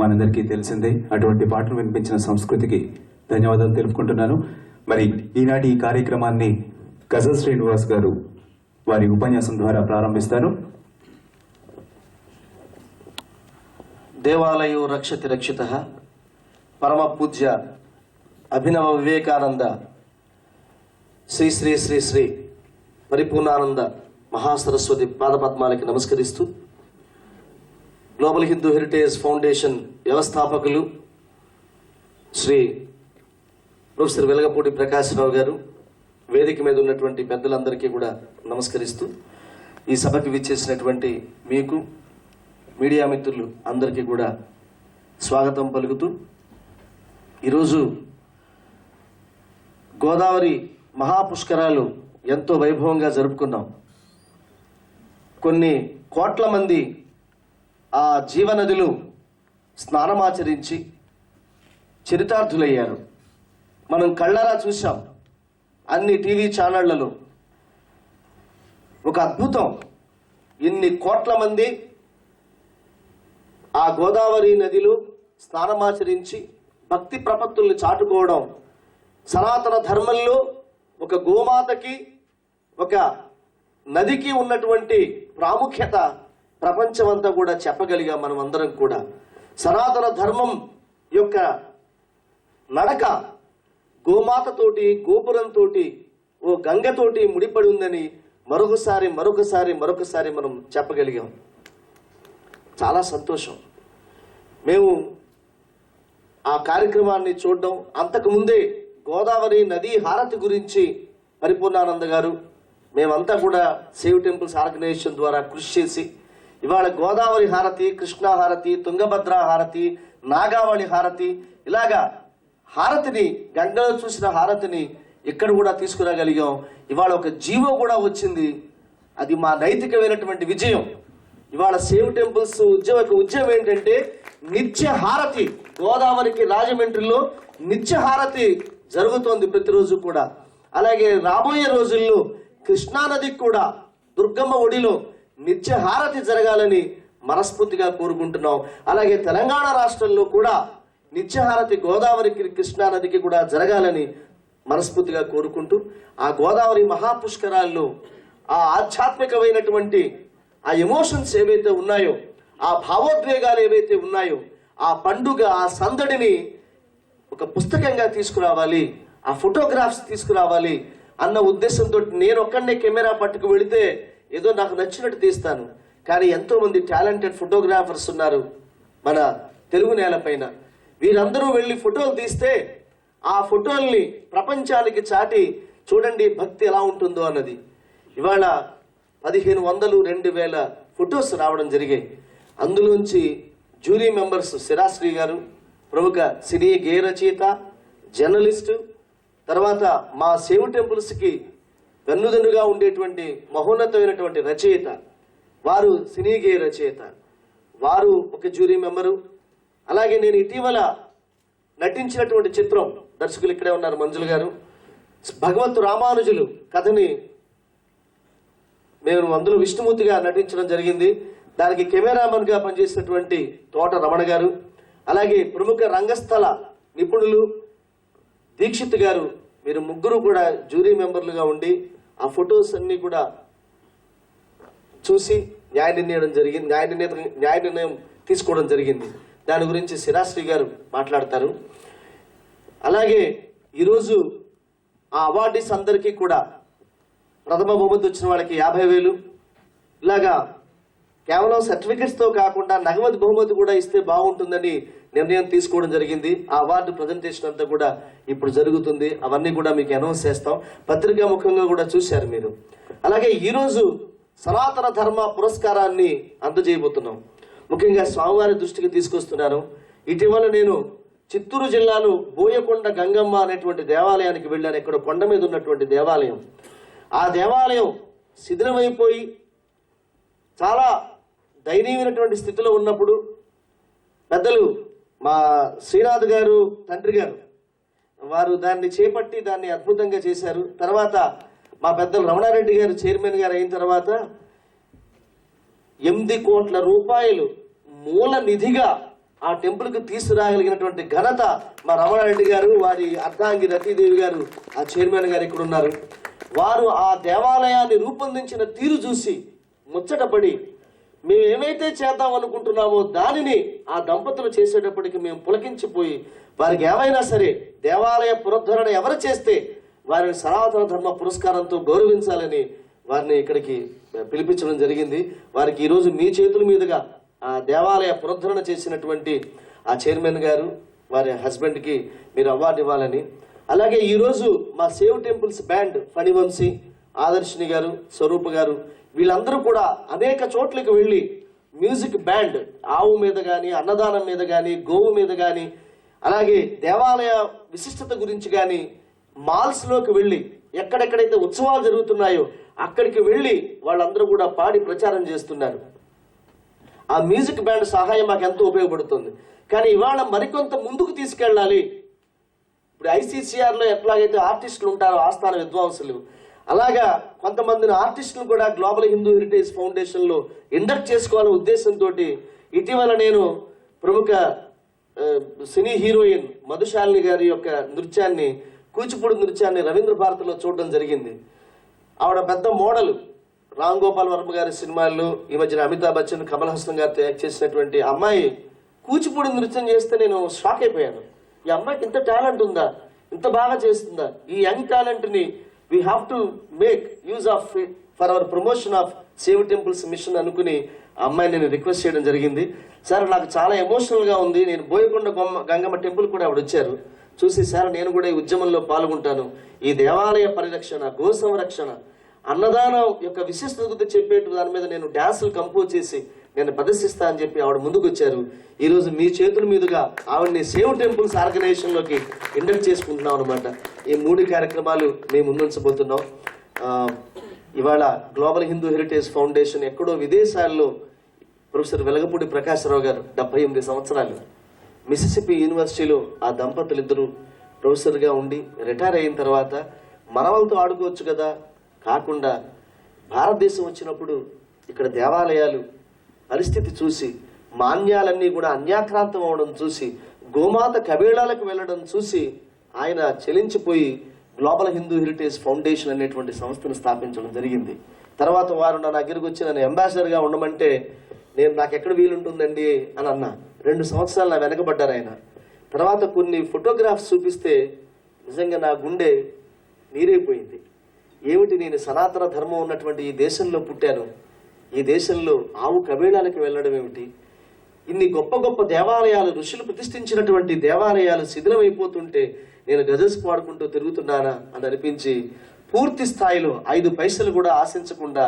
మనందరికీ తెలిసిందే. అటువంటి పాటలు వినిపించిన సంస్కృతికి ధన్యవాదాలు తెలుపుకుంటున్నాను. మరి ఈనాటి ఈ కార్యక్రమాన్ని గజల్ శ్రీనివాస్ గారు వారి ఉపన్యాసం ద్వారా ప్రారంభిస్తారు. దేవాలయో రక్షతి రక్షితః పరమ పూజ్య అభినవ వివేకానంద శ్రీ శ్రీ శ్రీ శ్రీ పరిపూర్ణానంద మహాసరస్వతి పాదపద్మాలకి నమస్కరిస్తూ గ్లోబల్ హిందూ హెరిటేజ్ ఫౌండేషన్ వ్యవస్థాపకులు శ్రీ ప్రొఫెసర్ వెలగపూడి ప్రకాశ్రావు గారు, వేదిక మీద ఉన్నటువంటి పెద్దలందరికీ కూడా నమస్కరిస్తూ ఈ సభకి విచ్చేసినటువంటి మీకు మీడియా మిత్రులు అందరికీ కూడా స్వాగతం పలుకుతూ, ఈరోజు గోదావరి మహాపుష్కరాలు ఎంతో వైభవంగా జరుపుకున్నాం. కొన్ని కోట్ల మంది ఆ జీవనదులు స్నానమాచరించి చరితార్థులయ్యారు. మనం కళ్ళారా చూసాం అన్ని టీవీ ఛానళ్లలో. ఒక అద్భుతం. ఇన్ని కోట్ల మంది ఆ గోదావరి నదిలో స్నానమాచరించి భక్తి ప్రపత్తుల్ని చాటుకోవడం, సనాతన ధర్మంలో ఒక గోమాతకి ఒక నదికి ఉన్నటువంటి ప్రాముఖ్యత ప్రపంచమంతా కూడా చెప్పగలిగాం. మనం అందరం కూడా సనాతన ధర్మం యొక్క నడక గోమాతతోటి, గోపురంతో, ఓ గంగతోటి ముడిపడి ఉందని మరొకసారి మనం చెప్పగలిగాం. చాలా సంతోషం. మేము ఆ కార్యక్రమాన్ని చూడడం, అంతకుముందే గోదావరి నదీ హారతి గురించి పరిపూర్ణానంద గారు, మేమంతా కూడా సేవ్ టెంపుల్స్ ఆర్గనైజేషన్ ద్వారా కృషి చేసి ఇవాళ గోదావరి హారతి, కృష్ణా హారతి, తుంగభద్ర హారతి, నాగావళి హారతి, ఇలాగా హారతిని, గంగలో చూసిన హారతిని ఇక్కడ కూడా తీసుకురాగలిగాం. ఇవాళ ఒక జీవో కూడా వచ్చింది. అది మా నైతికమైనటువంటి విజయం. ఇవాళ సేవ్ టెంపుల్స్ ఉద్యమం ఏంటంటే నిత్య హారతి. గోదావరికి రాజమండ్రిలో నిత్య హారతి జరుగుతోంది ప్రతిరోజు కూడా. అలాగే రాబోయే రోజుల్లో కృష్ణానదికి కూడా దుర్గమ్మ ఒడిలో నిత్య హారతి జరగాలని మనస్ఫూర్తిగా కోరుకుంటున్నాం. అలాగే తెలంగాణ రాష్ట్రంలో కూడా నిత్యహారతి గోదావరికి, కృష్ణానదికి కూడా జరగాలని మనస్ఫూర్తిగా కోరుకుంటూ, ఆ గోదావరి మహాపుష్కరాల్లో ఆ ఆధ్యాత్మికమైనటువంటి ఆ ఎమోషన్స్ ఏవైతే ఉన్నాయో, ఆ భావోద్వేగాలు ఏవైతే ఉన్నాయో, ఆ పండుగ, ఆ సందడిని ఒక పుస్తకంగా తీసుకురావాలి, ఆ ఫోటోగ్రాఫ్స్ తీసుకురావాలి అన్న ఉద్దేశంతో నేను ఒక్కడనే కెమెరా పట్టుకు వెళితే ఏదో నాకు నచ్చినట్టు తీస్తాను. కానీ ఎంతో మంది టాలెంటెడ్ ఫోటోగ్రాఫర్స్ ఉన్నారు మన తెలుగు నేలపైన. వీరందరూ వెళ్ళి ఫోటోలు తీస్తే ఆ ఫోటోల్ని ప్రపంచానికి చాటి చూడండి భక్తి ఎలా ఉంటుందో అన్నది. ఇవాళ 1500, 2000 ఫొటోస్ రావడం జరిగాయి. అందులోంచి జ్యూరీ మెంబర్స్ శిరాశ్రీ గారు, ప్రముఖ సినీ గేయ రచయిత, జర్నలిస్టు, తర్వాత మా సేవ్ టెంపుల్స్కి వెన్నుదన్నుగా ఉండేటువంటి మహోన్నతమైనటువంటి రచయిత, వారు సినీ గేయ రచయిత, వారు ఒక జ్యూరీ మెంబరు. అలాగే నేను ఇటీవల నటించినటువంటి చిత్రం, దర్శకులు ఇక్కడే ఉన్నారు మంజులు గారు, భగవంతు రామానుజులు కథని మేము అందులో విష్ణుమూర్తిగా నటించడం జరిగింది. దానికి కెమెరామన్ గా పనిచేసినటువంటి తోట రమణ గారు, అలాగే ప్రముఖ రంగస్థల నిపుణులు దీక్షిత్ గారు, మీరు ముగ్గురు కూడా జ్యూరీ మెంబర్లుగా ఉండి ఆ ఫొటోస్ అన్ని కూడా చూసి న్యాయ నిర్ణయం తీసుకోవడం జరిగింది. దాని గురించి శిరాశ్రీ గారు మాట్లాడతారు. అలాగే ఈరోజు ఆ అవార్డీస్ అందరికీ కూడా ప్రథమ బహుమతి వచ్చిన వాళ్ళకి 50,000, ఇలాగా కేవలం సర్టిఫికెట్స్తో కాకుండా నగదు బహుమతి కూడా ఇస్తే బాగుంటుందని నిర్ణయం తీసుకోవడం జరిగింది. ఆ అవార్డు ప్రజెంటేషన్ అంతా కూడా ఇప్పుడు జరుగుతుంది. అవన్నీ కూడా మీకు అనౌన్స్ చేస్తాం. పత్రికా ముఖంగా కూడా చూశారు మీరు. అలాగే ఈరోజు సనాతన ధర్మ పురస్కారాన్ని అందజేయబోతున్నాం. ముఖ్యంగా స్వామివారి దృష్టికి తీసుకొస్తున్నాను. ఇటీవల నేను చిత్తూరు జిల్లాలో బోయకొండ గంగమ్మ అనేటువంటి దేవాలయానికి వెళ్ళాను. ఇక్కడ కొండ మీద ఉన్నటువంటి దేవాలయం. ఆ దేవాలయం శిథిలమైపోయి చాలా దయనీయమైనటువంటి స్థితిలో ఉన్నప్పుడు పెద్దలు మా శ్రీనాథ్ గారు తండ్రి గారు వారు దాన్ని చేపట్టి దాన్ని అద్భుతంగా చేశారు. తర్వాత మా పెద్దలు రమణారెడ్డి గారు చైర్మన్ గారు అయిన తర్వాత 8 కోట్ల రూపాయలు మూల నిధిగా ఆ టెంపుల్కి తీసుకురాగలిగినటువంటి ఘనత మా రమణారెడ్డి గారు, వారి అర్ధాంగి రతీదేవి గారు, ఆ చైర్మన్ గారు ఇక్కడ ఉన్నారు. వారు ఆ దేవాలయాన్ని రూపొందించిన తీరు చూసి ముచ్చటపడి మేము ఏమైతే చేద్దాం అనుకుంటున్నామో దానిని ఆ దంపతులు చేసేటప్పటికి మేము పులకించిపోయి, వారికి ఏమైనా సరే దేవాలయ పునరుద్ధరణ ఎవరు చేస్తే వారిని సనాతన ధర్మ పురస్కారంతో గౌరవించాలని వారిని ఇక్కడికి పిలిపించడం జరిగింది. వారికి ఈరోజు మీ చేతుల మీదుగా ఆ దేవాలయ పునరుద్ధరణ చేసినటువంటి ఆ చైర్మన్ గారు, వారి హస్బెండ్కి మీరు అవార్డు ఇవ్వాలని, అలాగే ఈరోజు మా సేవ్ టెంపుల్స్ బ్యాండ్ ఫణివంశీ, ఆదర్శిని గారు, స్వరూప్ గారు, వీళ్ళందరూ కూడా అనేక చోట్లకి వెళ్ళి మ్యూజిక్ బ్యాండ్ ఆవు మీద కానీ, అన్నదానం మీద కానీ, గోవు మీద కానీ, అలాగే దేవాలయ విశిష్టత గురించి కానీ మాల్స్లోకి వెళ్ళి ఎక్కడెక్కడైతే ఉత్సవాలు జరుగుతున్నాయో అక్కడికి వెళ్ళి వాళ్ళందరూ కూడా పాడి ప్రచారం చేస్తున్నారు. ఆ మ్యూజిక్ బ్యాండ్ సహాయం మాకు ఎంతో ఉపయోగపడుతుంది. కానీ ఇవాళ మరికొంత ముందుకు తీసుకెళ్ళాలి. ఇప్పుడు ఐసీసీఆర్లో ఎట్లాగైతే ఆర్టిస్టులు ఉంటారో, ఆస్థాన విద్వాంసులు, అలాగా కొంతమందిని ఆర్టిస్టులు కూడా గ్లోబల్ హిందూ హెరిటేజ్ ఫౌండేషన్లో ఇండక్ట్ చేసుకోవాలనే ఉద్దేశంతో ఇటీవల నేను ప్రముఖ సినీ హీరోయిన్ మధుశాలిని గారి యొక్క నృత్యాన్ని, కూచిపూడి నృత్యాన్ని రవీంద్ర భారతిలో చూడడం జరిగింది. ఆవిడ పెద్ద మోడల్, రామ్ గోపాల్ వర్మ గారి సినిమాల్లో ఈ మధ్యన అమితాబ్ బచ్చన్, కమల్ హాసన్ గారితో యాక్ట్ చేసినటువంటి అమ్మాయి కూచిపూడి నృత్యం చేస్తే నేను షాక్ అయిపోయాను. ఈ అమ్మాయికి ఇంత టాలెంట్ ఉందా, ఇంత బాగా చేస్తుందా? ఈ యంగ్ టాలెంట్ ని we have to make use of for our promotion of save temples mission అనుకుని ఆ అమ్మాయిని నేను రిక్వెస్ట్ చేయడం జరిగింది. సార్ నాకు చాలా ఎమోషనల్ గా ఉంది, నేను బోయకొండ గంగమ్మ టెంపుల్ కూడా ఆవిడ వచ్చారు, చూసి సార్ నేను కూడా ఈ ఉద్యమంలో పాల్గొంటాను, ఈ దేవాలయ పరిరక్షణ, గో సంరక్షణ, అన్నదానం యొక్క విశిష్టత గురించి చెప్పేట్టు దాని మీద నేను డ్యాన్సులు కంపోజ్ చేసి నేను ప్రదర్శిస్తా అని చెప్పి ఆవిడ ముందుకు వచ్చారు. ఈరోజు మీ చేతుల మీదుగా ఆవిడని సేవ్ టెంపుల్స్ ఆర్గనైజేషన్లోకి ఇండక్ట్ చేసుకుంటున్నాం అనమాట. ఈ 3 కార్యక్రమాలు మేము ముందుంచబోతున్నాం. ఇవాళ గ్లోబల్ హిందూ హెరిటేజ్ ఫౌండేషన్ ఎక్కడో విదేశాల్లో ప్రొఫెసర్ వెలగపూడి ప్రకాశరావు గారు 78 సంవత్సరాలు మిసిసిపి యూనివర్సిటీలో ఆ దంపతులు ఇద్దరు ప్రొఫెసర్గా ఉండి రిటైర్ అయిన తర్వాత మనవలతో ఆడుకోవచ్చు కదా, కాకుండా భారతదేశం వచ్చినప్పుడు ఇక్కడ దేవాలయాలు పరిస్థితి చూసి, మాన్యాలన్నీ కూడా అన్యాక్రాంతం అవడం చూసి, గోమాత కబేళాలకు వెళ్ళడం చూసి ఆయన చెలించిపోయి గ్లోబల్ హిందూ హెరిటేజ్ ఫౌండేషన్ అనేటువంటి సంస్థను స్థాపించడం జరిగింది. తర్వాత వారు నా దగ్గరకు వచ్చి నన్ను అంబాసిడర్గా ఉండమంటే నాకు ఎక్కడ వీలుంటుందండి అని అన్నా. 2 సంవత్సరాలు నా వెనకబడ్డారు ఆయన. తర్వాత కొన్ని ఫోటోగ్రాఫ్స్ చూపిస్తే నిజంగా నా గుండె నీరైపోయింది. ఏమిటి, నేను సనాతన ధర్మం ఉన్నటువంటి ఈ దేశంలో పుట్టాను, ఈ దేశంలో ఆవు కబేళాలకు వెళ్ళడం ఏమిటి, ఇన్ని గొప్ప గొప్ప దేవాలయాలు, ఋషులు ప్రతిష్ఠించినటువంటి దేవాలయాలు శిథిలమైపోతుంటే నేను గజల్స్ పాడుకుంటూ తిరుగుతున్నానా అని అనిపించి పూర్తి స్థాయిలో 5 పైసలు కూడా ఆశించకుండా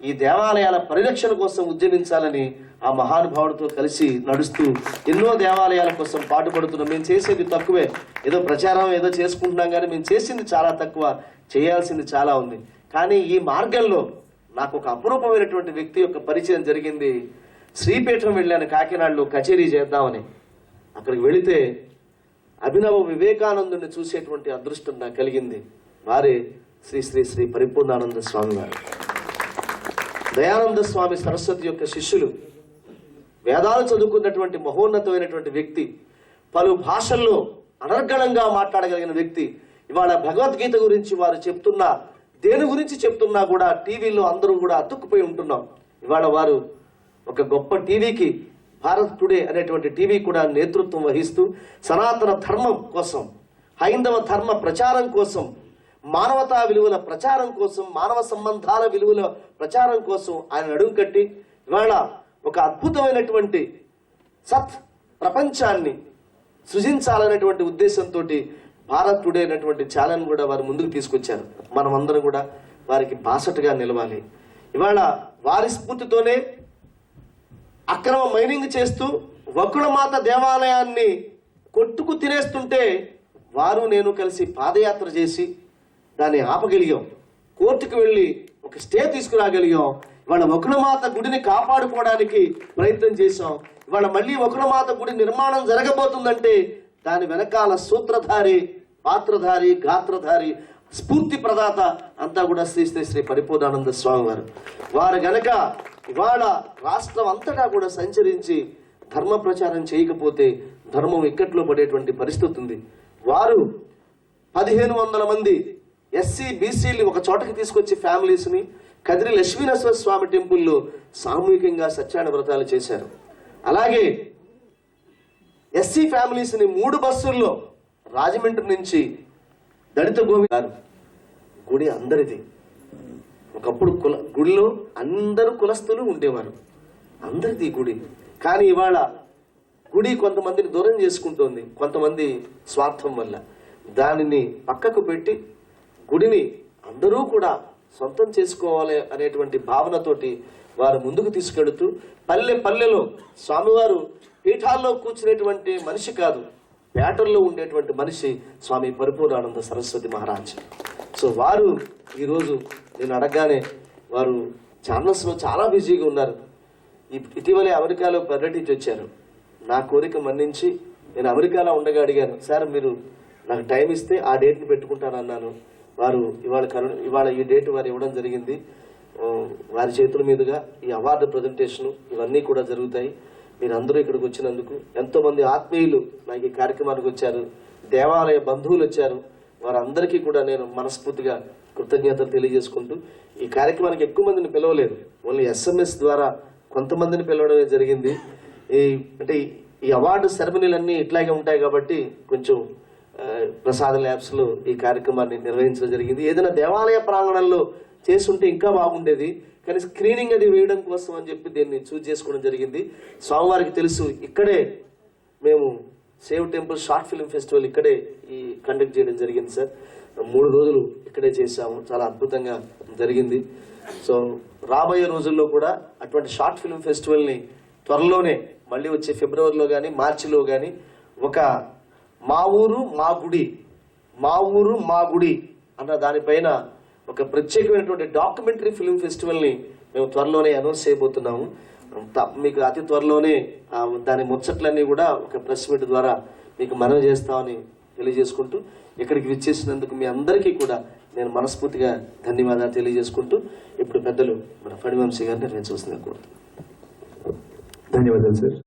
ఈ దేవాలయాల పరిరక్షణ కోసం ఉద్యమించాలని ఆ మహానుభావుడితో కలిసి నడుస్తూ ఎన్నో దేవాలయాల కోసం పాటుపడుతున్నాం. మేము చేసేది తక్కువే, ఏదో ప్రచారం ఏదో చేసుకుంటున్నాం, కానీ మేము చేసింది చాలా తక్కువ, చేయాల్సింది చాలా ఉంది. కానీ ఈ మార్గంలో నాకు ఒక అపురూపమైనటువంటి వ్యక్తి యొక్క పరిచయం జరిగింది. శ్రీపీఠం వెళ్ళాను, కాకినాడలో కచేరీ చేద్దామని. అక్కడికి వెళితే అభినవ వివేకానందుని చూసేటువంటి అదృష్టం నాకు కలిగింది. వారే శ్రీ శ్రీ శ్రీ పరిపూర్ణానంద స్వామి వారు. దయానంద స్వామి సరస్వతి యొక్క శిష్యులు, వేదాలు చదువుకున్నటువంటి మహోన్నతమైనటువంటి వ్యక్తి, పలు భాషల్లో అనర్గళంగా మాట్లాడగలిగిన వ్యక్తి. ఇవాళ భగవద్గీత గురించి వారు చెప్తున్నా, దేని గురించి చెప్తున్నా కూడా టీవీలో అందరూ కూడా అతుక్కుపోయి ఉంటున్నాం. ఇవాళ వారు ఒక గొప్ప టీవీకి, భారత్ టుడే అనేటువంటి టీవీ కూడా నేతృత్వం వహిస్తూ సనాతన ధర్మం కోసం, హైందవ ధర్మ ప్రచారం కోసం, మానవతా విలువల ప్రచారం కోసం, మానవ సంబంధాల విలువల ప్రచారం కోసం ఆయన అడుగు కట్టి ఇవాళ ఒక అద్భుతమైనటువంటి సత్ ప్రపంచాన్ని సృజించాలనేటువంటి ఉద్దేశంతో భారత్ టుడే అనేటువంటి ఛానల్ కూడా వారు ముందుకు తీసుకొచ్చారు. మనమందరం కూడా వారికి బాసటగా నిలవాలి. ఇవాళ వారి స్ఫూర్తితోనే అక్రమ మైనింగ్ చేస్తూ వకుళమాత దేవాలయాన్ని కొట్టుకు తినేస్తుంటే వారు నేను కలిసి పాదయాత్ర చేసి దాన్ని ఆపగలిగాం. కోర్టుకు వెళ్ళి ఒక స్టే తీసుకురాగలిగాం. ఇవాళ వకుళమాత గుడిని కాపాడుకోవడానికి ప్రయత్నం చేశాం. ఇవాళ మళ్ళీ వకుళమాత గుడి నిర్మాణం జరగబోతుందంటే దాని వెనకాల సూత్రధారి, పాత్రధారి, గాత్రధారి, స్ఫూర్తి ప్రదాత అంతా కూడా శ్రీ శ్రీ శ్రీ పరిపూర్ణానంద స్వామి వారు. వారు గనక ఇవాళ రాష్ట్రం అంతటా కూడా సంచరించి ధర్మ ప్రచారం చేయకపోతే ధర్మం ఇక్కట్లో పడేటువంటి పరిస్థితి ఉంది. వారు 1500 మంది ఎస్సీ బీసీలు ఒక చోటకి తీసుకొచ్చి ఫ్యామిలీస్ని కదిరి లక్ష్మీనరసింహ స్వామి టెంపుల్లో సామూహికంగా సత్యాన వ్రతాలు చేశారు. అలాగే ఎస్సీ ఫ్యామిలీస్ని 3 బస్సుల్లో రాజమండ్రి నుంచి దళిత గోవి గారు గుడి అందరిది. ఒకప్పుడు గుడిలో అందరూ కులస్తులు ఉండేవారు, అందరిది గుడి. కానీ ఇవాళ గుడి కొంతమందిని దూరం చేసుకుంటోంది, కొంతమంది స్వార్థం వల్ల. దానిని పక్కకు పెట్టి గుడిని అందరూ కూడా సొంతం చేసుకోవాలి అనేటువంటి భావనతోటి వారు ముందుకు తీసుకెడుతూ పల్లెలో స్వామివారు పీఠాల్లో కూర్చునేటువంటి మనిషి కాదు, పేటల్లో ఉండేటువంటి మనిషి స్వామి పరిపూర్ణానంద సరస్వతి మహారాజ్. సో వారు ఈరోజు నేను అడగగానే వారు ఛానల్స్లో చాలా బిజీగా ఉన్నారు. ఇటీవలే అమెరికాలో పర్యటించి వచ్చారు. నా కోరిక మన్నించి నేను అమెరికాలో ఉండగా అడిగాను, సార్ మీరు నాకు టైం ఇస్తే ఆ డేట్ని పెట్టుకుంటానన్నాను. వారు ఇవాళ ఈ డేట్ వారు ఇవ్వడం జరిగింది. వారి చేతుల మీదుగా ఈ అవార్డు ప్రజెంటేషను ఇవన్నీ కూడా జరుగుతాయి. మీరు అందరూ ఇక్కడికి వచ్చినందుకు, ఎంతోమంది ఆత్మీయులు నాకు ఈ కార్యక్రమానికి వచ్చారు, దేవాలయ బంధువులు వచ్చారు, వారందరికీ కూడా నేను మనస్ఫూర్తిగా కృతజ్ఞతలు తెలియజేసుకుంటూ, ఈ కార్యక్రమానికి ఎక్కువ మందిని పిలవలేదు, ఓన్లీ SMS ద్వారా కొంతమందిని పిలవడమే జరిగింది. ఈ అవార్డు సెరమనీలన్నీ ఇట్లాగే ఉంటాయి కాబట్టి కొంచెం ప్రసాద ల్యాబ్స్లో ఈ కార్యక్రమాన్ని నిర్వహించడం జరిగింది. ఏదైనా దేవాలయ ప్రాంగణంలో చేసుంటే ఇంకా బాగుండేది, కానీ స్క్రీనింగ్ అది వేయడం కోసం అని చెప్పి దీన్ని చూజ్ చేసుకోవడం జరిగింది. స్వామివారికి తెలుసు, ఇక్కడే మేము save temple short film festival ఇక్కడే కండక్ట్ చేయడం జరిగింది సార్. 3 రోజులు ఇక్కడే చేశాము, చాలా అద్భుతంగా జరిగింది. సో రాబోయే రోజుల్లో కూడా అటువంటి షార్ట్ ఫిల్మ్ ఫెస్టివల్ని త్వరలోనే మళ్ళీ వచ్చే ఫిబ్రవరిలో కానీ మార్చిలో కానీ ఒక మా ఊరు మా గుడి అన్న దానిపైన ఒక ప్రత్యేకమైనటువంటి డాక్యుమెంటరీ ఫిల్మ్ ఫెస్టివల్ని మేము త్వరలోనే అనౌన్స్ చేయబోతున్నాము. మీకు అతి త్వరలోనే దాని ముచ్చట్లన్నీ కూడా ఒక ప్రెస్ మీట్ ద్వారా మీకు మనవి చేస్తామని తెలియజేసుకుంటూ, ఇక్కడికి విచ్చేసినందుకు మీ అందరికీ కూడా నేను మనస్ఫూర్తిగా ధన్యవాదాలు తెలియజేసుకుంటూ, ఇప్పుడు పెద్దలు మన ఫణివంశీ గారిని నేను చూస్తున్నాను. ధన్యవాదాలు సార్.